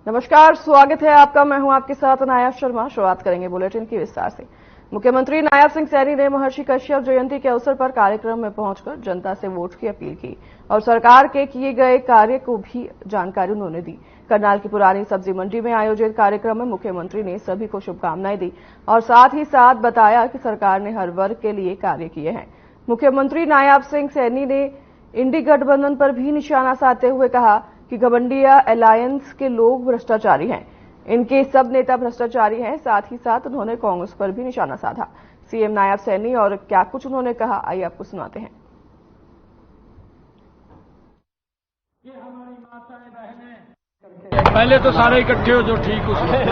नमस्कार, स्वागत है आपका। मैं हूं आपके साथ नायब शर्मा। शुरुआत करेंगे बुलेटिन की विस्तार से। मुख्यमंत्री नायब सिंह सैनी ने महर्षि कश्यप जयंती के अवसर पर कार्यक्रम में पहुंचकर जनता से वोट की अपील की और सरकार के किए गए कार्य को भी जानकारी उन्होंने दी। करनाल की पुरानी सब्जी मंडी में आयोजित कार्यक्रम में मुख्यमंत्री ने सभी को शुभकामनाएं दी और साथ ही साथ बताया कि सरकार ने हर वर्ग के लिए कार्य किए हैं। मुख्यमंत्री नायब सिंह सैनी ने इंडी गठबंधन पर भी निशाना साधते हुए कहा कि घमंडिया अलायंस के लोग भ्रष्टाचारी हैं, इनके सब नेता भ्रष्टाचारी हैं। साथ ही साथ उन्होंने कांग्रेस पर भी निशाना साधा। सीएम नायब सैनी और क्या कुछ उन्होंने कहा, आइए आपको सुनाते हैं। पहले तो सारे इकट्ठे हो जो ठीक उसमें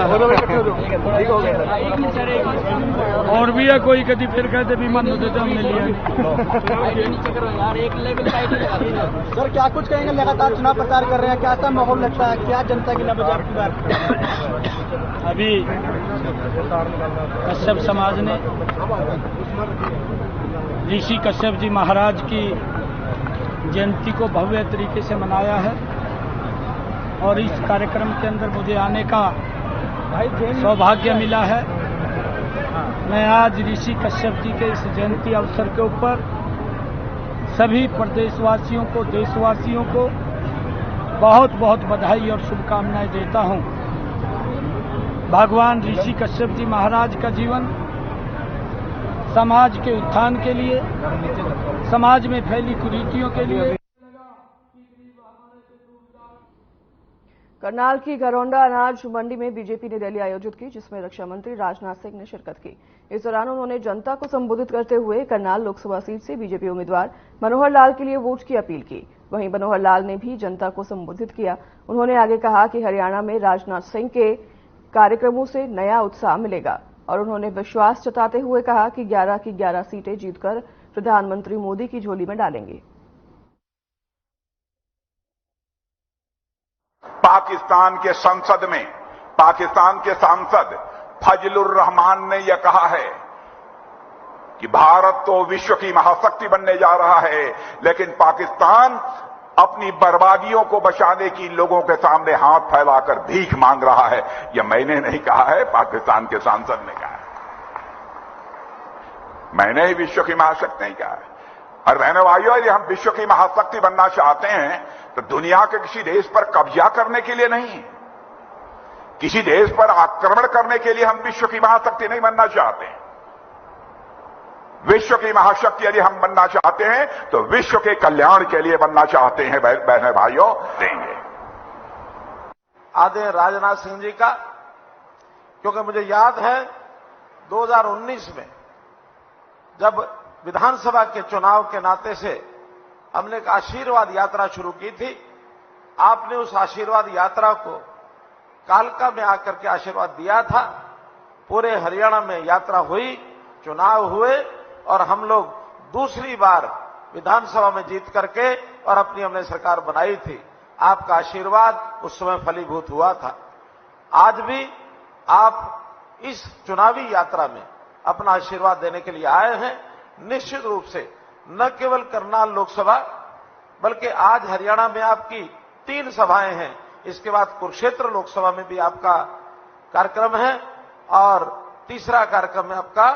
ठीक हो गए और भी है कोई कभी फिर कहते भी मन होते हमने लिया। सर क्या कुछ कहेंगे, लगातार चुनाव प्रचार कर रहे हैं, क्या माहौल लगता है, क्या जनता की नब्ज आपकी बार? अभी कश्यप समाज ने ऋषि कश्यप जी महाराज की जयंती को भव्य तरीके से मनाया है और इस कार्यक्रम के अंदर मुझे आने का सौभाग्य मिला है। मैं आज ऋषि कश्यप जी के इस जयंती अवसर के ऊपर सभी प्रदेशवासियों को, देशवासियों को बहुत बहुत बधाई और शुभकामनाएं देता हूं। भगवान ऋषि कश्यप जी महाराज का जीवन समाज के उत्थान के लिए, समाज में फैली कुरीतियों के लिए। करनाल की घरौंडा अनाज मंडी में बीजेपी ने रैली आयोजित की, जिसमें रक्षा मंत्री राजनाथ सिंह ने शिरकत की। इस दौरान उन्होंने जनता को संबोधित करते हुए करनाल लोकसभा सीट से बीजेपी उम्मीदवार मनोहर लाल के लिए वोट की अपील की। वहीं मनोहर लाल ने भी जनता को संबोधित किया। उन्होंने आगे कहा कि हरियाणा में राजनाथ सिंह के कार्यक्रमों से नया उत्साह मिलेगा और उन्होंने विश्वास जताते हुए कहा कि 11 की 11 सीटें जीतकर प्रधानमंत्री मोदी की झोली में डालेंगे। पाकिस्तान के संसद में पाकिस्तान के सांसद फजलुर रहमान ने यह कहा है कि भारत तो विश्व की महाशक्ति बनने जा रहा है, लेकिन पाकिस्तान अपनी बर्बादियों को बचाने की लोगों के सामने हाथ फैलाकर भीख मांग रहा है। यह मैंने नहीं कहा है, पाकिस्तान के सांसद ने कहा है। मैंने ही विश्व की महाशक्ति नहीं कहा है। और बहनों भाइयों, यदि हम विश्व की महाशक्ति बनना चाहते हैं तो दुनिया के किसी देश पर कब्जा करने के लिए नहीं, किसी देश पर आक्रमण करने के लिए हम विश्व की महाशक्ति नहीं बनना चाहते। विश्व की महाशक्ति यदि हम बनना चाहते हैं तो विश्व के कल्याण के लिए बनना चाहते हैं। बहनों भाइयों, देंगे आदरणीय राजनाथ सिंह जी का, क्योंकि मुझे याद है 2019 में जब विधानसभा के चुनाव के नाते से हमने एक आशीर्वाद यात्रा शुरू की थी। आपने उस आशीर्वाद यात्रा को कालका में आकर के आशीर्वाद दिया था। पूरे हरियाणा में यात्रा हुई, चुनाव हुए और हम लोग दूसरी बार विधानसभा में जीत करके और अपनी हमने सरकार बनाई थी। आपका आशीर्वाद उस समय फलीभूत हुआ था। आज भी आप इस चुनावी यात्रा में अपना आशीर्वाद देने के लिए आए हैं। निश्चित रूप से न केवल करनाल लोकसभा बल्कि आज हरियाणा में आपकी 3 सभाएं हैं। इसके बाद कुरुक्षेत्र लोकसभा में भी आपका कार्यक्रम है और तीसरा कार्यक्रम है आपका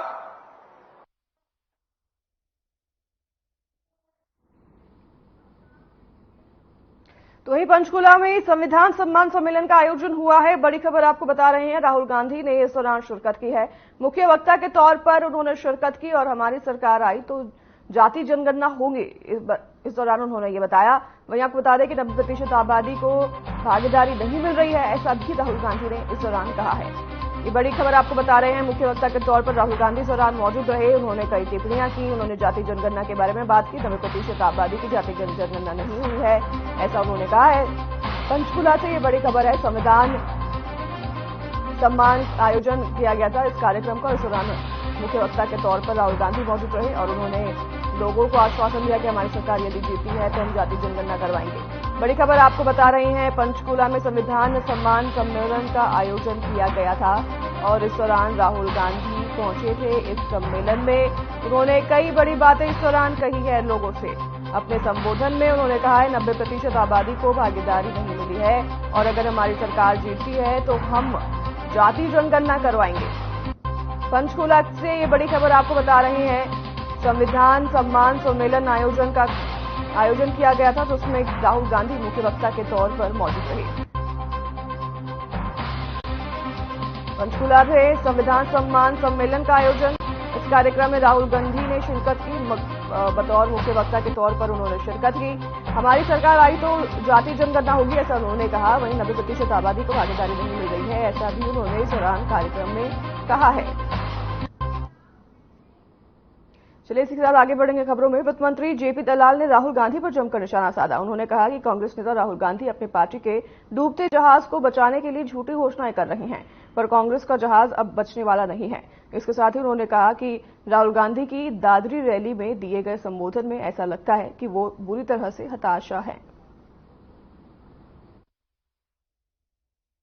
तो वहीं पंचकुला में संविधान सम्मान सम्मेलन का आयोजन हुआ है। बड़ी खबर आपको बता रहे हैं, राहुल गांधी ने इस दौरान शिरकत की है। मुख्य वक्ता के तौर पर उन्होंने शिरकत की और हमारी सरकार आई तो जाति जनगणना होंगे, इस दौरान उन्होंने ये बताया। वहीं आपको बता दें कि 90% आबादी को भागीदारी नहीं मिल रही है, ऐसा भी राहुल गांधी ने इस दौरान कहा है। ये बड़ी खबर आपको बता रहे हैं। मुख्य वक्ता के तौर पर राहुल गांधी इस दौरान मौजूद रहे। उन्होंने कई टिप्पणियां की। उन्होंने जाति जनगणना के बारे में बात की। 90% आबादी की जाति जनगणना नहीं हुई है, ऐसा उन्होंने कहा है। पंचकुला से ये बड़ी खबर है। संविधान सम्मान आयोजन किया गया था इस कार्यक्रम का। इस दौरान मुख्य वक्ता के तौर पर राहुल गांधी मौजूद रहे और उन्होंने लोगों को आश्वासन दिया कि हमारी सरकार यदि जीती है तो हम जाति जनगणना करवाएंगे। बड़ी खबर आपको बता रहे हैं, पंचकुला में संविधान सम्मान सम्मेलन का आयोजन किया गया था और इस दौरान राहुल गांधी पहुंचे थे इस सम्मेलन में। उन्होंने कई बड़ी बातें इस दौरान कही है लोगों से। अपने संबोधन में उन्होंने कहा है 90% आबादी को भागीदारी नहीं मिली है और अगर हमारी सरकार जीतती है तो हम जाति जनगणना करवाएंगे। पंचकुला से ये बड़ी खबर आपको बता रहे हैं। संविधान सम्मान सम्मेलन आयोजन किया गया था, जिसमें राहुल गांधी मुख्य वक्ता के तौर पर मौजूद रहे। पंचकुला में संविधान सम्मान सम्मेलन का आयोजन, इस कार्यक्रम में राहुल गांधी ने शिरकत की। बतौर मुख्य वक्ता के तौर पर उन्होंने शिरकत की। हमारी सरकार आई तो जाति जनगणना होगी, ऐसा उन्होंने कहा। वहीं 90% आबादी को भागीदारी नहीं मिल रही है, ऐसा भी उन्होंने इस दौरान कार्यक्रम में कहा है। चलिए इसी के साथ आगे बढ़ेंगे खबरों में। वित्त मंत्री जेपी दलाल ने राहुल गांधी पर जमकर निशाना साधा। उन्होंने कहा कि कांग्रेस नेता राहुल गांधी अपनी पार्टी के डूबते जहाज को बचाने के लिए झूठी घोषणाएं कर रहे हैं, पर कांग्रेस का जहाज अब बचने वाला नहीं है। इसके साथ ही उन्होंने कहा कि राहुल गांधी की दादरी रैली में दिए गए संबोधन में ऐसा लगता है कि वो बुरी तरह से हताशा है।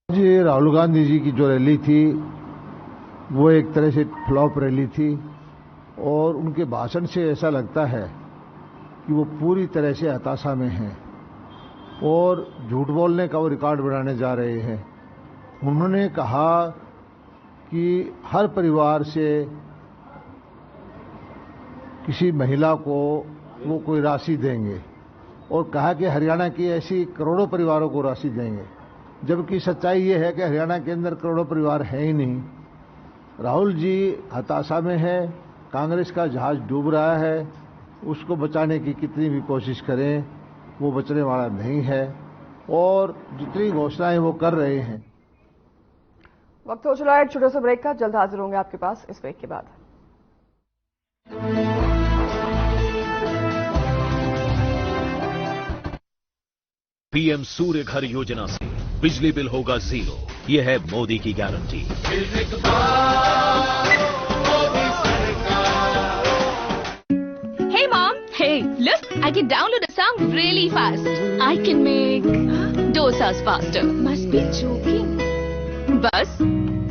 जी, राहुल गांधी जी की जो रैली थी वो एक तरह से फ्लॉप रैली थी और उनके भाषण से ऐसा लगता है कि वो पूरी तरह से हताशा में हैं और झूठ बोलने का वो रिकॉर्ड बनाने जा रहे हैं। उन्होंने कहा कि हर परिवार से किसी महिला को वो कोई राशि देंगे और कहा कि हरियाणा की ऐसी करोड़ों परिवारों को राशि देंगे, जबकि सच्चाई ये है कि हरियाणा के अंदर करोड़ों परिवार है ही नहीं। राहुल जी हताशा में है, कांग्रेस का जहाज डूब रहा है, उसको बचाने की कितनी भी कोशिश करें वो बचने वाला नहीं है और जितनी घोषणाएं वो कर रहे हैं। वक्त हो चला है एक छोटे से ब्रेक का, जल्द हाजिर होंगे आपके पास इस ब्रेक के बाद। पीएम सूर्य घर योजना से बिजली बिल होगा 0, ये है मोदी की guarantee. Hey mom, hey, look, I can download a song really fast. I can make dosas faster. Must be joking. Bus,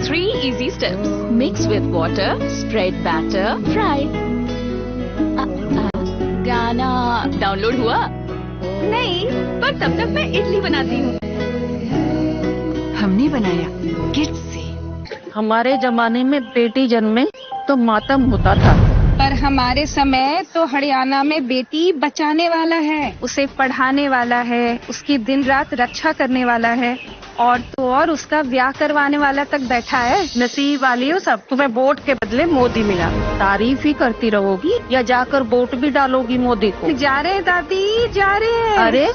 3 easy steps. Mix with water, spread batter, fry. गाना download हुआ? नहीं, पर तब तक मैं इडली बनाती हूँ। हमने बनाया किट से। हमारे जमाने में बेटी जन्मे तो मातम होता था, पर हमारे समय तो हरियाणा में बेटी बचाने वाला है, उसे पढ़ाने वाला है, उसकी दिन रात रक्षा करने वाला है और तो और उसका ब्याह करवाने वाला तक बैठा है। नसीब वाली हो सब, तुम्हें वोट के बदले मोदी मिला। तारीफ ही करती रहोगी या जाकर वोट भी डालोगी मोदी को? जा रहे दादी, जा रहे। अरे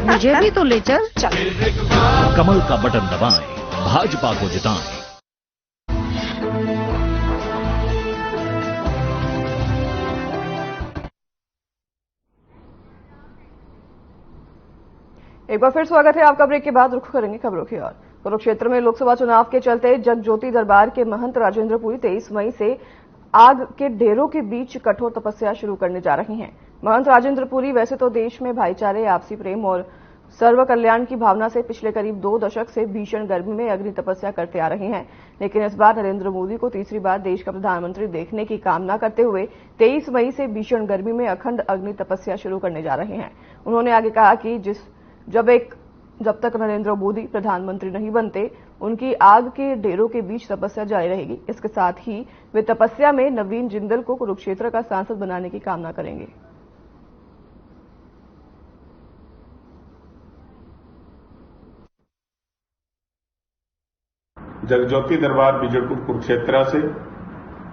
मुझे भी तो ले चल। कमल का बटन दबाएं, भाजपा को जिताएं। एक बार फिर स्वागत है आपका। ब्रेक के बाद रुख करेंगे खबरों की ओर। कुरुक्षेत्र में लोकसभा चुनाव के चलते जगज्योति दरबार के महंत राजेंद्र पुरी 23 मई से आग के ढेरों के बीच कठोर तपस्या शुरू करने जा रही हैं। महंत राजेंद्र पुरी वैसे तो देश में भाईचारे, आपसी प्रेम और सर्व कल्याण की भावना से पिछले करीब 2 दशक से भीषण गर्मी में अग्नि तपस्या करते आ रहे हैं, लेकिन इस बार नरेंद्र मोदी को तीसरी बार देश का प्रधानमंत्री देखने की कामना करते हुए 23 मई से भीषण गर्मी में अखंड अग्नि तपस्या शुरू करने जा रहे हैं। उन्होंने आगे कहा कि जब तक नरेंद्र मोदी प्रधानमंत्री नहीं बनते, उनकी आग के ढेरों के बीच तपस्या जारी रहेगी। इसके साथ ही वे तपस्या में नवीन जिंदल को कुरुक्षेत्र का सांसद बनाने की कामना करेंगे। जगज्योति दरबार बिजड़पुर कुरुक्षेत्र से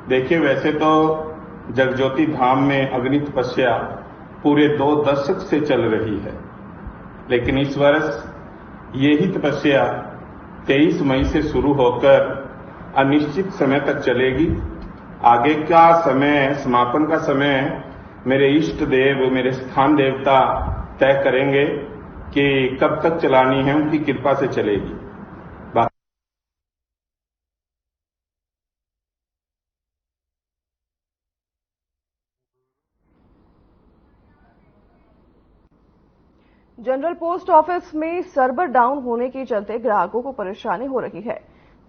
देखिए, वैसे तो जगज्योति धाम में अग्नि तपस्या पूरे 2 दशक से चल रही है, लेकिन इस वर्ष यही तपस्या 23 मई से शुरू होकर अनिश्चित समय तक चलेगी। आगे का समय, समापन का समय मेरे इष्ट देव, मेरे स्थान देवता तय करेंगे कि कब तक चलानी है, उनकी कृपा से चलेगी। जनरल पोस्ट ऑफिस में सर्वर डाउन होने के चलते ग्राहकों को परेशानी हो रही है।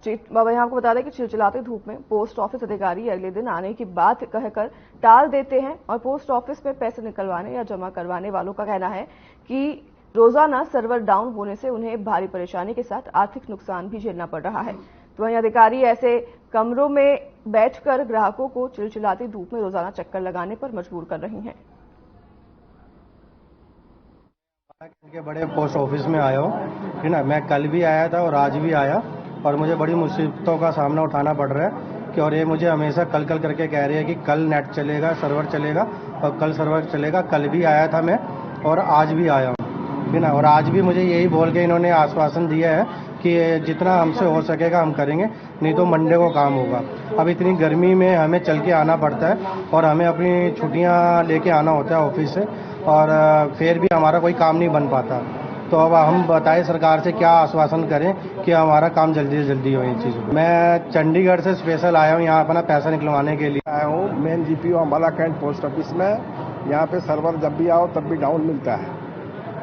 बाबा यहाँ आपको बता दें कि चिलचिलाती धूप में पोस्ट ऑफिस अधिकारी अगले दिन आने की बात कहकर टाल देते हैं और पोस्ट ऑफिस में पैसे निकलवाने या जमा करवाने वालों का कहना है कि रोजाना सर्वर डाउन होने से उन्हें भारी परेशानी के साथ आर्थिक नुकसान भी झेलना पड़ रहा है। तो वहीं अधिकारी ऐसे कमरों में बैठकर ग्राहकों को चिलचिलाती धूप में रोजाना चक्कर लगाने पर मजबूर कर रही हैं। के बड़े पोस्ट ऑफिस में आया हूँ, है ना। मैं कल भी आया था और आज भी आया और मुझे बड़ी मुसीबतों का सामना उठाना पड़ रहा है कि और ये मुझे हमेशा कल करके कह रही है कि कल नेट चलेगा, सर्वर चलेगा और कल सर्वर चलेगा। कल भी आया था मैं और आज भी आया हूँ, है ना। और आज भी मुझे यही बोल के इन्होंने आश्वासन दिया है कि जितना हमसे हो सकेगा हम करेंगे, नहीं तो मंडे को काम होगा। अब इतनी गर्मी में हमें चल के आना पड़ता है और हमें अपनी छुट्टियाँ लेके आना होता है ऑफिस से और फिर भी हमारा कोई काम नहीं बन पाता। तो अब हम बताएं सरकार से क्या आश्वासन करें कि हमारा काम जल्दी से जल्दी हो इन चीज़ों। मैं चंडीगढ़ से स्पेशल आया हूँ यहाँ अपना पैसा निकलवाने के लिए आया हूँ। Main GPO Ambala cantt post office में। यहाँ पे सर्वर जब भी आओ तब भी डाउन मिलता है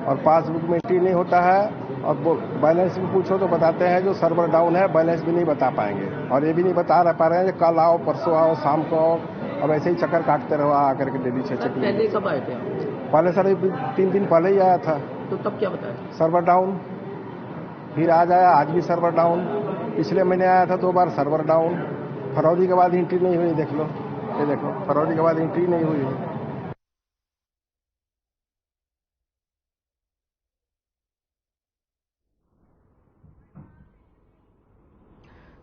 और पासबुक में एंट्री नहीं होता है और बैलेंस भी पूछो तो बताते हैं जो सर्वर डाउन है, बैलेंस भी नहीं बता पाएंगे और ये भी नहीं बता पा रहे हैं कल आओ, परसों आओ, शाम को आओ। अब ऐसे ही चक्कर काटते रहो आकर के डेली 6 पहले कब आए थे? पहले सर 3 दिन पहले ही आया था। तो तब क्या बताया? Server down. फिर आज आया, आज भी सर्वर डाउन। पिछले महीने आया था 2 बार, सर्वर डाउन। फरवरी के बाद एंट्री नहीं हुई, देख लो, ये देखो फरवरी के बाद एंट्री नहीं हुई।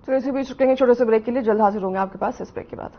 तो इसी बीच रुकेंगे छोटे से ब्रेक के लिए, जल्द हाजिर होंगे आपके पास इस ब्रेक के बाद।